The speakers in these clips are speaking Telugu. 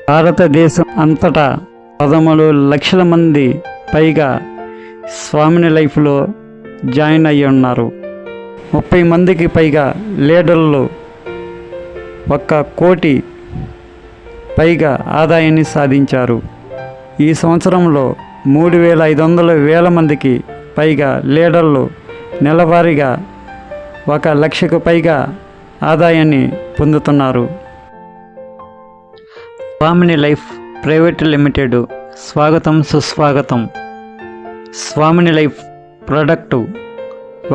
భారతదేశం అంతటా 13 లక్షల మంది పైగా స్వామిని లైఫ్లో జాయిన్ అయ్యి ఉన్నారు. 30 మందికి పైగా లీడర్లు 1 కోటి పైగా ఆదాయాన్ని సాధించారు. ఈ సంవత్సరంలో 3,500 మందికి పైగా లీడర్లు నెలవారీగా 1 లక్షకు పైగా ఆదాయాన్ని పొందుతున్నారు. స్వామిని లైఫ్ ప్రైవేట్ లిమిటెడ్ స్వాగతం సుస్వాగతం. స్వామిని లైఫ్ ప్రోడక్టు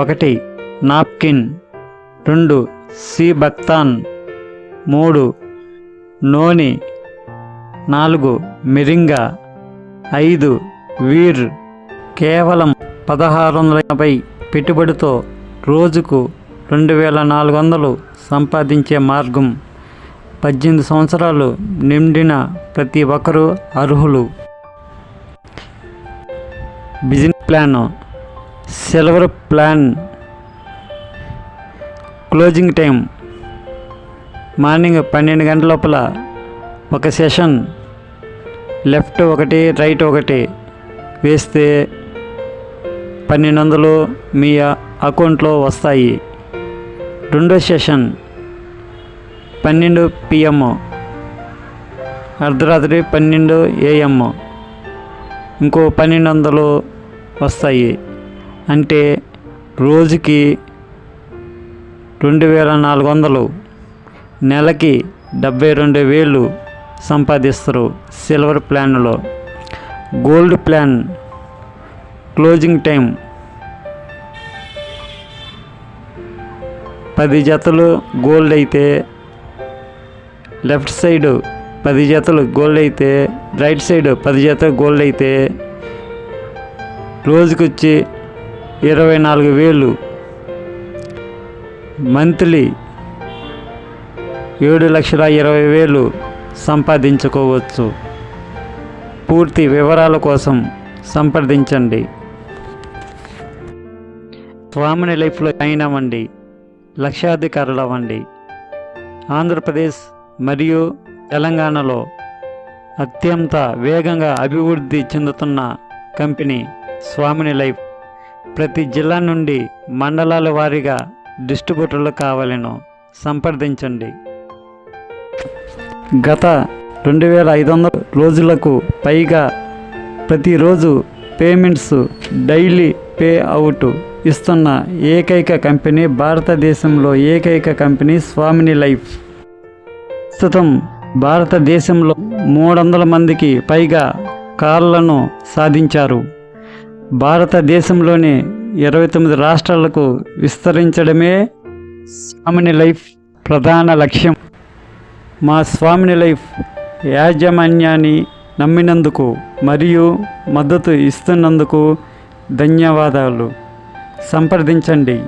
1 నాప్కిన్, 2 సి బక్తాన్, 3 నోని, 4 మిరింగా, 5 వీర్. కేవలం 1,680 పెట్టుబడితో రోజుకు 2,400 సంపాదించే మార్గం. 18 సంవత్సరాలు నిండిన ప్రతి ఒక్కరూ అర్హులు. Business plan, silver plan. Closing time morning 12 గంటల లోపల 1 సెషన్, లెఫ్ట్ 1 రైట్ 1 వేస్తే 1,200 మీ అకౌంట్లో వస్తాయి. రెండో సెషన్ 12 PM, అర్ధరాత్రి 12 AM, ఇంకో 1,200 వస్తాయి. అంటే రోజుకి 2,400, నెలకి 72,000 సంపాదిస్తారు సిల్వర్ ప్లాన్లో. గోల్డ్ ప్లాన్ క్లోజింగ్ టైం 10 జతలు గోల్డ్ అయితే లెఫ్ట్ సైడ్ 10 జతలు గోల్డ్ అయితే రైట్ సైడ్ 10 జతలు గోల్డ్ అయితే రోజుకొచ్చి 24,000. మంత్లీ 7,20,000 సంపాదించుకోవచ్చు. పూర్తి వివరాల కోసం సంప్రదించండి. స్వామిని లైఫ్లో జాయిన్ అవ్వండి, లక్షాధికారులు అవ్వండి. ఆంధ్రప్రదేశ్ మరియు తెలంగాణలో అత్యంత వేగంగా అభివృద్ధి చెందుతున్న కంపెనీ స్వామిని లైఫ్. ప్రతి జిల్లా నుండి మండలాల వారీగా డిస్ట్రిబ్యూటర్లు కావాలను సంప్రదించండి. గత 2,500 రోజులకు పైగా ప్రతిరోజు పేమెంట్స్ డైలీ పే అవుట్ ఇస్తున్న ఏకైక కంపెనీ, భారతదేశంలో ఏకైక కంపెనీ స్వామిని లైఫ్. ప్రస్తుతం భారతదేశంలో 300 మందికి పైగా కార్లను సాధించారు. భారతదేశంలోని 29 రాష్ట్రాలకు విస్తరించడమే స్వామిని లైఫ్ ప్రధాన లక్ష్యం. మా స్వామిని లైఫ్ యాజమాన్యాన్ని నమ్మినందుకు మరియు మద్దతు ఇస్తున్నందుకు ధన్యవాదాలు. సంప్రదించండి.